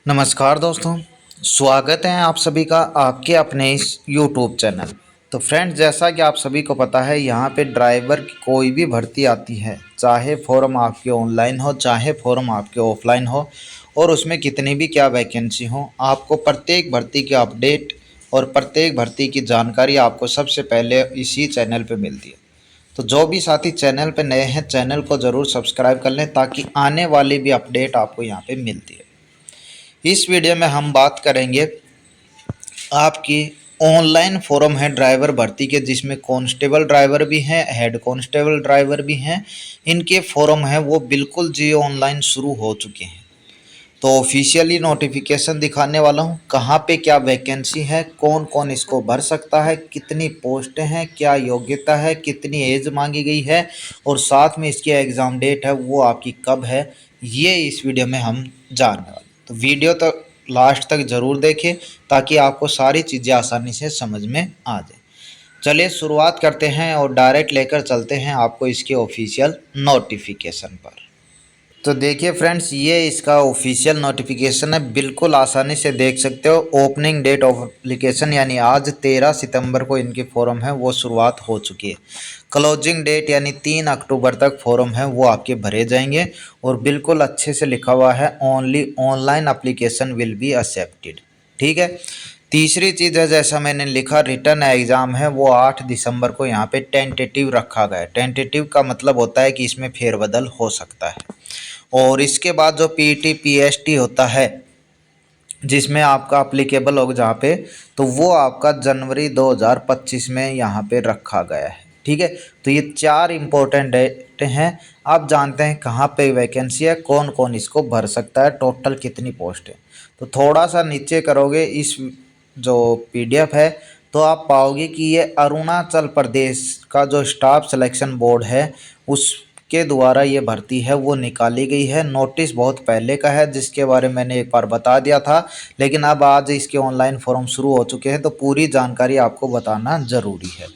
नमस्कार दोस्तों, स्वागत है आप सभी का आपके अपने इस YouTube चैनल। तो फ्रेंड्स, जैसा कि आप सभी को पता है, यहाँ पे ड्राइवर की कोई भी भर्ती आती है, चाहे फॉर्म आपके ऑनलाइन हो चाहे फॉर्म आपके ऑफलाइन हो, और उसमें कितनी भी क्या वैकेंसी हो, आपको प्रत्येक भर्ती की अपडेट और प्रत्येक भर्ती की जानकारी आपको सबसे पहले इसी चैनल पे मिलती है। तो जो भी साथी चैनल पे नए हैं, चैनल को ज़रूर सब्सक्राइब कर लें ताकि आने वाली भी अपडेट आपको यहाँ पे मिलती है। इस वीडियो में हम बात करेंगे आपकी ऑनलाइन फॉर्म है ड्राइवर भर्ती के, जिसमें कांस्टेबल ड्राइवर भी हैं, हेड कांस्टेबल ड्राइवर भी हैं। इनके फॉर्म है वो बिल्कुल जी ऑनलाइन शुरू हो चुके हैं। तो ऑफिशियली नोटिफिकेशन दिखाने वाला हूँ, कहाँ पे क्या वैकेंसी है, कौन कौन इसको भर सकता है, कितनी पोस्टें हैं, क्या योग्यता है, कितनी एज मांगी गई है, और साथ में इसकी एग्ज़ाम डेट है वो आपकी कब है, ये इस वीडियो में हम जानने वाले। तो वीडियो तो लास्ट तक ज़रूर देखें ताकि आपको सारी चीज़ें आसानी से समझ में आ जाए। चलिए शुरुआत करते हैं और डायरेक्ट लेकर चलते हैं आपको इसके ऑफिशियल नोटिफिकेशन पर। तो देखिए फ्रेंड्स, ये इसका ऑफिशियल नोटिफिकेशन है, बिल्कुल आसानी से देख सकते हो। ओपनिंग डेट ऑफ एप्लीकेशन यानी आज 13 सितंबर को इनके फॉर्म है वो शुरुआत हो चुकी है। क्लोजिंग डेट यानी 3 अक्टूबर तक फॉर्म है वो आपके भरे जाएंगे, और बिल्कुल अच्छे से लिखा हुआ है, only online application will be accepted. ठीक है। तीसरी चीज़ है, जैसा मैंने लिखा, रिटर्न एग्ज़ाम है वो 8 दिसंबर को यहाँ पे टेंटेटिव रखा गया है। टेंटेटिव का मतलब होता है कि इसमें फेरबदल हो सकता है। और इसके बाद जो पीटी पीएसटी होता है, जिसमें आपका अप्लीकेबल होगा जहाँ पे, तो वो आपका जनवरी 2025 में यहाँ पे रखा गया है। ठीक है। तो ये 4 इम्पोर्टेंट डेट हैं। आप जानते हैं कहाँ पे वैकेंसी है, कौन कौन इसको भर सकता है, टोटल कितनी पोस्ट है। तो थोड़ा सा नीचे करोगे इस जो पीडीएफ है, तो आप पाओगे कि ये अरुणाचल प्रदेश का जो स्टाफ सिलेक्शन बोर्ड है उसके द्वारा ये भर्ती है वो निकाली गई है। नोटिस बहुत पहले का है, जिसके बारे में मैंने एक बार बता दिया था, लेकिन अब आज इसके ऑनलाइन फॉर्म शुरू हो चुके हैं तो पूरी जानकारी आपको बताना ज़रूरी है।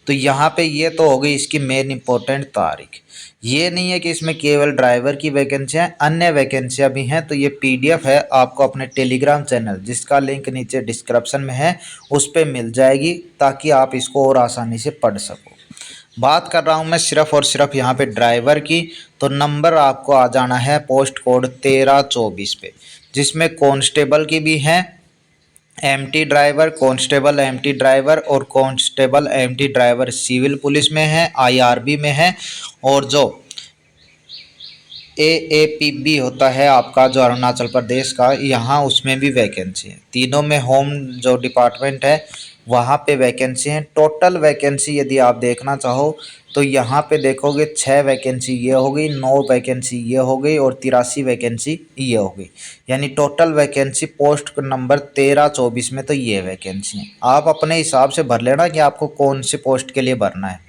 तो यहाँ पे ये तो हो गई इसकी मेन इंपॉर्टेंट तारीख। ये नहीं है कि इसमें केवल ड्राइवर की वैकेंसियाँ हैं, अन्य वैकेंसियाँ भी हैं। तो ये पीडीएफ है, आपको अपने टेलीग्राम चैनल, जिसका लिंक नीचे डिस्क्रिप्शन में है, उस पर मिल जाएगी ताकि आप इसको और आसानी से पढ़ सको। बात कर रहा हूँ मैं सिर्फ और सिर्फ यहाँ पे ड्राइवर की। तो नंबर आपको आ जाना है पोस्ट कोड 1324 पे, जिसमें कांस्टेबल की भी हैं, MT driver, constable MT driver और constable MT driver civil police में है, आईआरबी में है, और जो एएपीबी होता है आपका जो अरुणाचल प्रदेश का, यहाँ उसमें भी वैकेंसी है। तीनों में होम जो डिपार्टमेंट है वहाँ पे वैकेंसी है। टोटल वैकेंसी यदि आप देखना चाहो तो यहाँ पे देखोगे 6 वैकेंसी ये हो गई, 9 वैकेंसी ये हो गई, और 83 वैकेंसी ये हो गई। यानी टोटल वैकेंसी पोस्ट नंबर 1324 में तो ये वैकेंसी है। आप अपने हिसाब से भर लेना कि आपको कौन सी पोस्ट के लिए भरना है।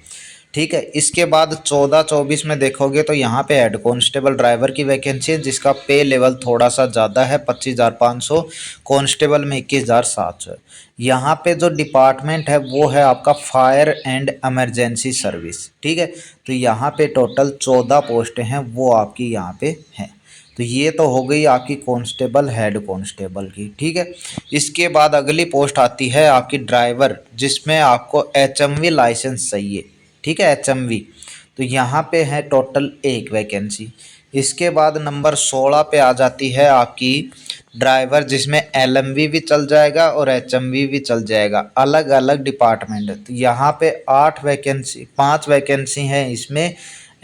ठीक है। इसके बाद 14-24 में देखोगे तो यहाँ पे हेड कांस्टेबल ड्राइवर की वैकेंसी है, जिसका पे लेवल थोड़ा सा ज़्यादा है, 25,500। कांस्टेबल में 21,700। यहाँ पे जो डिपार्टमेंट है वो है आपका फायर एंड इमरजेंसी सर्विस। ठीक है। तो यहाँ पे टोटल 14 पोस्टें हैं वो आपकी यहाँ पे हैं। तो ये तो हो गई आपकी कांस्टेबल हेड कांस्टेबल की। ठीक है। इसके बाद अगली पोस्ट आती है आपकी ड्राइवर, जिसमें आपको एचएमवी लाइसेंस चाहिए। ठीक है, एचएमवी। तो यहाँ पे है टोटल 1 वैकेंसी। इसके बाद नंबर 16 पे आ जाती है आपकी ड्राइवर, जिसमें एलएमवी भी चल जाएगा और एचएमवी भी चल जाएगा, अलग अलग डिपार्टमेंट है। तो यहाँ पे 5 वैकेंसी हैं इसमें।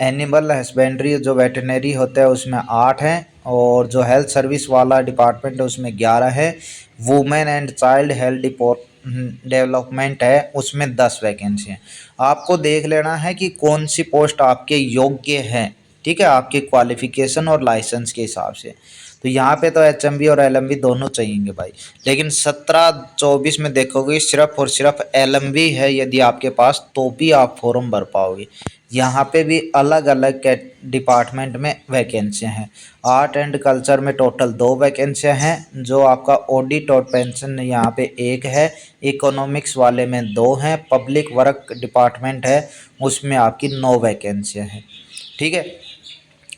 एनिमल हस्बेंड्री जो वेटनरी होता है उसमें 8 हैं, और जो हेल्थ सर्विस वाला डिपार्टमेंट है उसमें 11 है। Women and child health development है उसमें 10 वैकेंसी हैं। आपको देख लेना है कि कौन सी पोस्ट आपके योग्य है। ठीक है, आपके क्वालिफिकेशन और लाइसेंस के हिसाब से। तो यहाँ पे तो एचएमवी और एलएमवी दोनों चाहिए भाई, लेकिन 17-24 में देखोगे सिर्फ और सिर्फ एलएमवी है यदि आपके पास, तो भी आप फॉर्म भर पाओगे। यहाँ पे भी अलग अलग डिपार्टमेंट में वैकेंसियाँ हैं। आर्ट एंड कल्चर में टोटल 2 वैकेंसियाँ हैं, जो आपका ऑडिट और पेंशन यहाँ पे 1 है। इकोनॉमिक्स वाले में 2 हैं। पब्लिक वर्क डिपार्टमेंट है उसमें आपकी 9 वैकेंसियाँ हैं। ठीक है।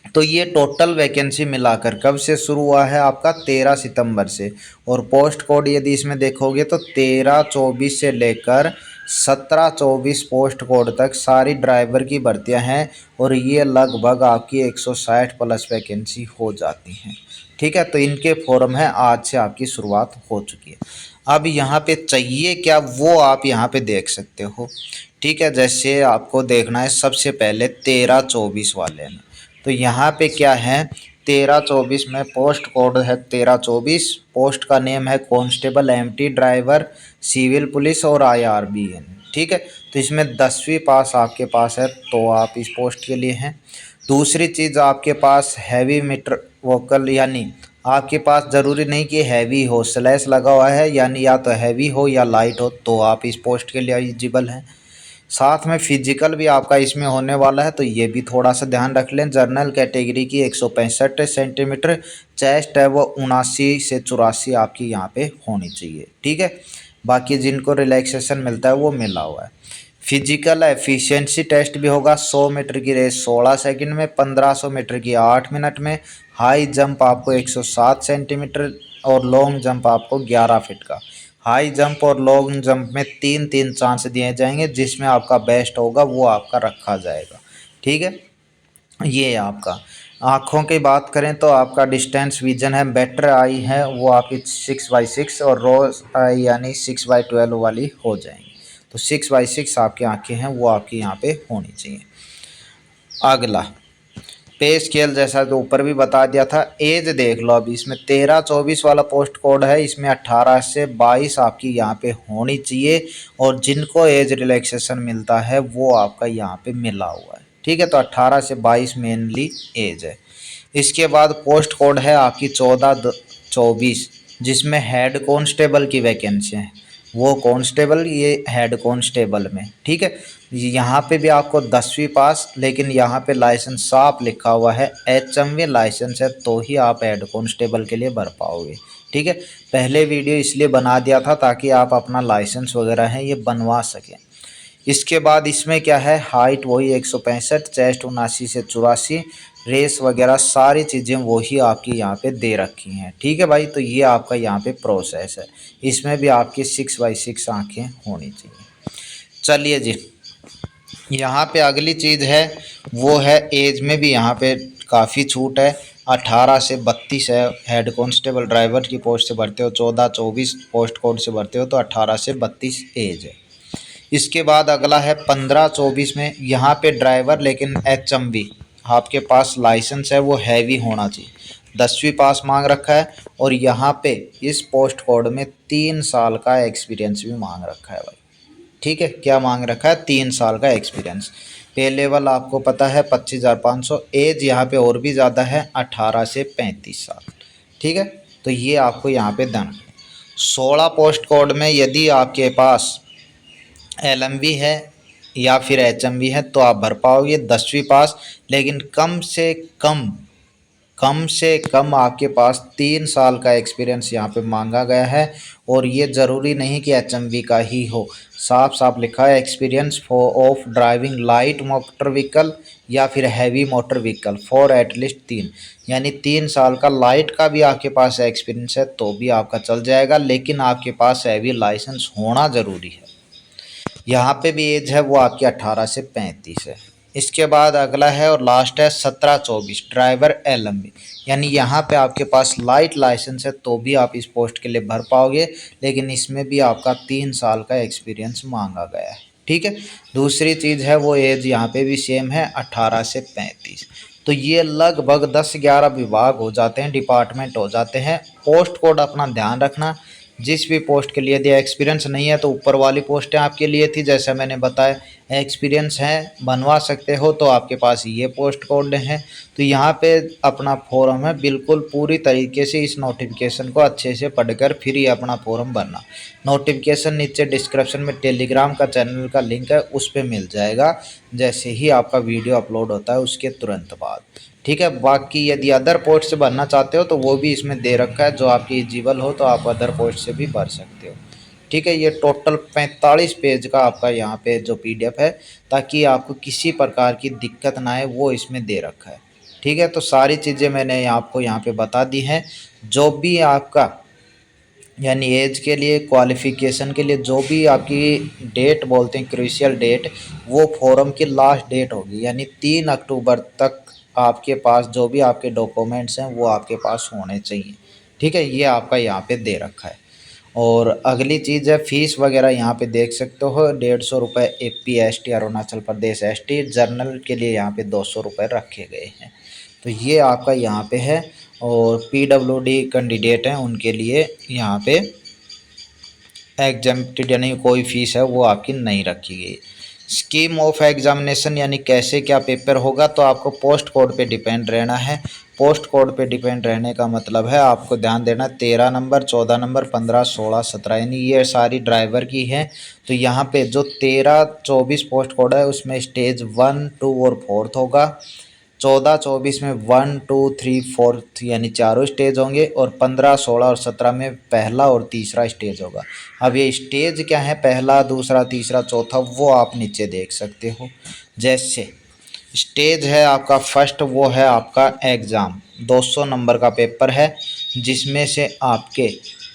तो ये टोटल वैकेंसी मिलाकर कब से शुरू हुआ है आपका 13 सितंबर से। और पोस्ट कोड यदि इसमें देखोगे तो 13-24 से लेकर 17-24 पोस्ट कोड तक सारी ड्राइवर की भर्तियां हैं। और ये लगभग आपकी 160 प्लस वैकेंसी हो जाती हैं। ठीक है, तो इनके फॉर्म है आज से आपकी शुरुआत हो चुकी है। अब यहाँ पे चाहिए क्या वो आप यहाँ पे देख सकते हो। ठीक है, जैसे आपको देखना है सबसे पहले 13-24 वाले में। तो यहाँ पे क्या है, 13-24 में पोस्ट कोड है 13-24, पोस्ट का नेम है constable MT driver civil police और IRBN। ठीक है, तो इसमें 10वीं पास आपके पास है तो आप इस पोस्ट के लिए हैं। दूसरी चीज़ आपके पास हैवी मीटर वोकल, यानी आपके पास ज़रूरी नहीं कि हैवी हो, स्लैश लगा हुआ है यानी या तो हैवी हो या लाइट हो तो आप इस पोस्ट के लिए एलिजिबल हैं। साथ में फिजिकल भी आपका इसमें होने वाला है तो ये भी थोड़ा सा ध्यान रख लें। जर्नल कैटेगरी की 165 सेंटीमीटर चेस्ट है वो 79 से 84 आपकी यहाँ पे होनी चाहिए। ठीक है, बाकी जिनको रिलैक्सेशन मिलता है वो मिला हुआ है। फिजिकल एफिशिएंसी टेस्ट भी होगा। 100 मीटर की रेस 16 सेकंड में, 1500 मीटर की 8 मिनट में, हाई जंप आपको 107 सेंटीमीटर और लॉन्ग जंप आपको 11 फीट का। हाई जंप और लॉन्ग जंप में 3-3 चांस दिए जाएंगे, जिसमें आपका बेस्ट होगा वो आपका रखा जाएगा। ठीक है, ये आपका आँखों की बात करें तो आपका डिस्टेंस विजन है, बेटर आई है वो आपकी 6/6 और रोज आई यानी 6/12 वाली हो जाएंगी। तो 6/6 आपकी आँखें हैं वो आपकी यहाँ पे होनी चाहिए। अगला पे स्केल जैसा तो ऊपर भी बता दिया था। एज देख लो, अभी इसमें 13-24 वाला पोस्ट कोड है, इसमें 18 से 22 आपकी यहाँ पे होनी चाहिए। और जिनको एज रिलैक्सेशन मिलता है वो आपका यहाँ पे मिला हुआ है। ठीक है, तो 18 से 22 मेनली एज है। इसके बाद पोस्ट कोड है आपकी 14-24, जिसमें हेड कांस्टेबल की वैकेंसी है। वो कांस्टेबल, ये हेड कांस्टेबल में। ठीक है, यहाँ पे भी आपको 10वीं पास, लेकिन यहाँ पे लाइसेंस साफ लिखा हुआ है HMV लाइसेंस है तो ही आप हेड कांस्टेबल के लिए भर पाओगे। ठीक है, पहले वीडियो इसलिए बना दिया था ताकि आप अपना लाइसेंस वगैरह है ये बनवा सकें। इसके बाद इसमें क्या है, हाइट वही 165, चेस्ट 79 से 84, रेस वगैरह सारी चीज़ें वही आपकी यहाँ पे दे रखी हैं। ठीक है भाई, तो ये आपका यहाँ पे प्रोसेस है। इसमें भी आपकी 6/6 आँखें होनी चाहिए। चलिए जी, यहाँ पे अगली चीज़ है वो है एज में भी यहाँ पे काफ़ी छूट है। 18 से 32 है, हेड कांस्टेबल ड्राइवर की पोस्ट से भरते हो। 14-24 पोस्ट कोड से भरते हो तो 18 से 32 एज है। इसके बाद अगला है 15-24 में, यहाँ पे ड्राइवर लेकिन HMV आपके पास लाइसेंस है वो हैवी होना चाहिए। 10वीं पास मांग रखा है और यहाँ पे इस पोस्ट कोड में 3 साल का एक्सपीरियंस भी मांग रखा है भाई। ठीक है, क्या मांग रखा है, 3 साल का एक्सपीरियंस। पे लेवल आपको पता है 25,500। एज यहाँ पे और भी ज़्यादा है, 18 से 35 साल। ठीक है, तो ये आपको यहाँ पे डन। 16 पोस्ट कोड में यदि आपके पास LMV है या फिर HMV है तो आप भर पाओगे 10वीं पास, लेकिन कम से कम आपके पास 3 साल का एक्सपीरियंस यहाँ पे मांगा गया है। और ये ज़रूरी नहीं कि HMV का ही हो, साफ साफ लिखा है experience for of driving light motor vehicle या फिर heavy motor vehicle for at least 3, यानी 3 साल का लाइट का भी आपके पास एक्सपीरियंस है तो भी आपका चल जाएगा, लेकिन आपके पास हैवी लाइसेंस होना ज़रूरी है। यहाँ पे भी एज है वो आपकी 18 से 35 है। इसके बाद अगला है और लास्ट है 17-24 ड्राइवर LMV, यानी यहाँ पे आपके पास लाइट लाइसेंस है तो भी आप इस पोस्ट के लिए भर पाओगे, लेकिन इसमें भी आपका 3 साल का एक्सपीरियंस मांगा गया है। ठीक है, दूसरी चीज़ है वो एज यहाँ पे भी सेम है 18 से 35। तो ये लगभग 10-11 विभाग हो जाते हैं, डिपार्टमेंट हो जाते हैं। पोस्ट कोड अपना ध्यान रखना, जिस भी पोस्ट के लिए दिया एक्सपीरियंस नहीं है तो ऊपर वाली पोस्टें आपके लिए थी, जैसा मैंने बताया एक्सपीरियंस है बनवा सकते हो तो आपके पास ये पोस्ट कोड है। तो यहाँ पे अपना फॉर्म है, बिल्कुल पूरी तरीके से इस नोटिफिकेशन को अच्छे से पढ़कर फिर ही अपना फॉर्म भरना। नोटिफिकेशन नीचे डिस्क्रिप्शन में टेलीग्राम का चैनल का लिंक है, उस पर मिल जाएगा जैसे ही आपका वीडियो अपलोड होता है उसके तुरंत बाद। ठीक है, बाकी यदि अदर पोस्ट से भरना चाहते हो तो वो भी इसमें दे रखा है, जो आपकी एलिजिबल हो तो आप अदर पोस्ट से भी भर सकते हो। ठीक है, ये टोटल 45 पेज का आपका यहाँ पे जो PDF है, ताकि आपको किसी प्रकार की दिक्कत ना आए वो इसमें दे रखा है। ठीक है। तो सारी चीज़ें मैंने आपको यहाँ पे बता दी हैं। जो भी आपका यानी एज के लिए, क्वालिफ़िकेशन के लिए जो भी आपकी डेट बोलते हैं क्रूशियल डेट, वो फॉर्म की लास्ट डेट होगी, यानी 3 अक्टूबर तक आपके पास जो भी आपके डॉक्यूमेंट्स हैं वो आपके पास होने चाहिए। ठीक है, ये आपका यहाँ पे दे रखा है। और अगली चीज़ है फ़ीस वगैरह, यहाँ पे देख सकते हो 150 रुपये AP ST Arunachal Pradesh ST, journal के लिए यहाँ पे 200 रुपये रखे गए हैं। तो ये आपका यहाँ पे है। और PWD कैंडिडेट हैं उनके लिए यहाँ पे एग्जाम्प्टेड यानी कोई फ़ीस है वो आपकी नहीं रखी गई। स्कीम ऑफ एग्जामिनेशन यानी कैसे क्या पेपर होगा, तो आपको पोस्ट कोड पे डिपेंड रहना है। पोस्ट कोड पे डिपेंड रहने का मतलब है आपको ध्यान देना 13 नंबर, 14 नंबर, 15, 16, 17 यानी ये सारी ड्राइवर की हैं। तो यहाँ पे जो 13, 24 पोस्ट कोड है उसमें स्टेज 1, 2 और 4 होगा। 14, 24 में 1, 2, 3, 4 यानी चारों स्टेज होंगे। और 15, 16 और 17 में पहला और तीसरा स्टेज होगा। अब ये स्टेज क्या है, पहला, दूसरा, तीसरा, चौथा, वो आप नीचे देख सकते हो। जैसे स्टेज है आपका फर्स्ट, वो है आपका एग्ज़ाम, 200 नंबर का पेपर है, जिसमें से आपके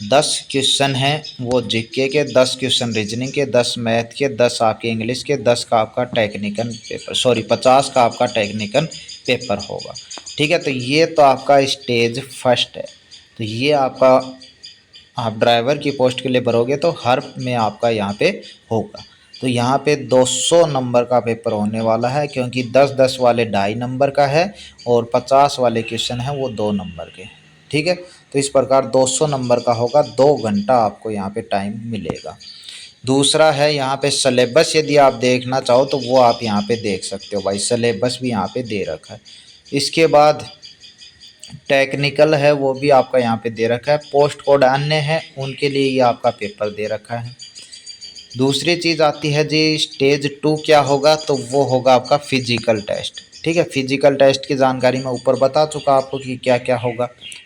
10 क्वेश्चन हैं वो जीके के, 10 क्वेश्चन रीजनिंग के, 10 मैथ के, 10 आपके इंग्लिश के, 10 का आपका टेक्निकल पेपर, सॉरी 50 का आपका टेक्निकल पेपर होगा। ठीक है, तो ये तो आपका स्टेज फर्स्ट है। तो ये आपका आप ड्राइवर की पोस्ट के लिए भरोगे तो हर में आपका यहाँ पे होगा। तो यहाँ पे 200 नंबर का पेपर होने वाला है, क्योंकि 10-10 वाले 2.5 नंबर का है और 50 वाले क्वेश्चन हैं वो 2 नंबर के। ठीक है, तो इस प्रकार 200 नंबर का होगा, 2 घंटा आपको यहाँ पे टाइम मिलेगा। दूसरा है यहाँ पे सिलेबस, यदि आप देखना चाहो तो वो आप यहाँ पे देख सकते हो भाई, सिलेबस भी यहाँ पे दे रखा है। इसके बाद टेक्निकल है वो भी आपका यहाँ पे दे रखा है। पोस्ट कोड अन्य है उनके लिए ये आपका पेपर दे रखा है। दूसरी चीज़ आती है जी स्टेज 2 क्या होगा, तो वो होगा आपका फिजिकल टेस्ट। ठीक है, फिजिकल टेस्ट की जानकारी मैं ऊपर बता चुका आपको कि क्या क्या होगा।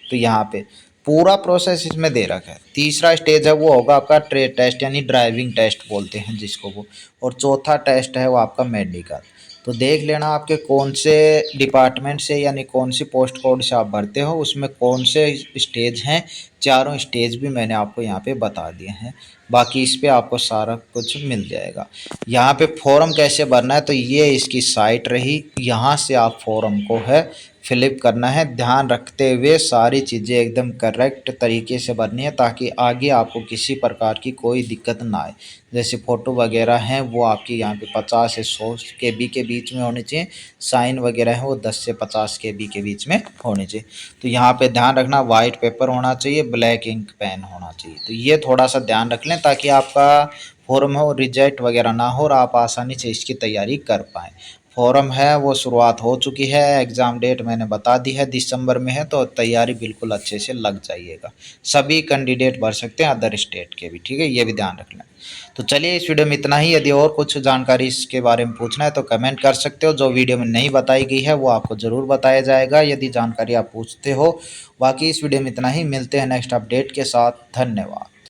तो यहाँ पे पूरा प्रोसेस इसमें दे रखा है। तीसरा स्टेज है वो होगा आपका ट्रेड टेस्ट यानी ड्राइविंग टेस्ट बोलते हैं जिसको वो। और चौथा टेस्ट है वो आपका मेडिकल। तो देख लेना आपके कौन से डिपार्टमेंट से यानी कौन सी पोस्ट कोड से आप भरते हो, उसमें कौन से स्टेज हैं। चारों स्टेज भी मैंने आपको यहाँ पे बता दिए हैं। बाकी इस पे आपको सारा कुछ मिल जाएगा। यहाँ पे फॉर्म कैसे भरना है, तो ये इसकी साइट रही, यहाँ से आप फॉर्म को है फिलिप करना है। ध्यान रखते हुए सारी चीज़ें एकदम करेक्ट तरीके से भरनी है, ताकि आगे आपको किसी प्रकार की कोई दिक्कत ना आए। जैसे फ़ोटो वगैरह हैं वो आपकी यहाँ पे 50 से 100 KB के बीच में होनी चाहिए। साइन वगैरह है वो 10 से 50 KB के बीच में होनी चाहिए। तो यहाँ पे ध्यान रखना वाइट पेपर होना चाहिए, ब्लैक इंक पेन होना चाहिए। तो ये थोड़ा सा ध्यान रख लें ताकि आपका फॉर्म हो रिजेक्ट वगैरह ना हो और आप आसानी से इसकी तैयारी कर पाएँ। फॉर्म है वो शुरुआत हो चुकी है, एग्ज़ाम डेट मैंने बता दी है दिसंबर में है, तो तैयारी बिल्कुल अच्छे से लग जाइएगा। सभी कैंडिडेट भर सकते हैं अदर स्टेट के भी। ठीक है, ये भी ध्यान रख लें। तो चलिए इस वीडियो में इतना ही। यदि और कुछ जानकारी इसके बारे में पूछना है तो कमेंट कर सकते हो। जो वीडियो में नहीं बताई गई है वो आपको ज़रूर बताया जाएगा यदि जानकारी आप पूछते हो। बाकी इस वीडियो में इतना ही, मिलते हैं नेक्स्ट अपडेट के साथ। धन्यवाद।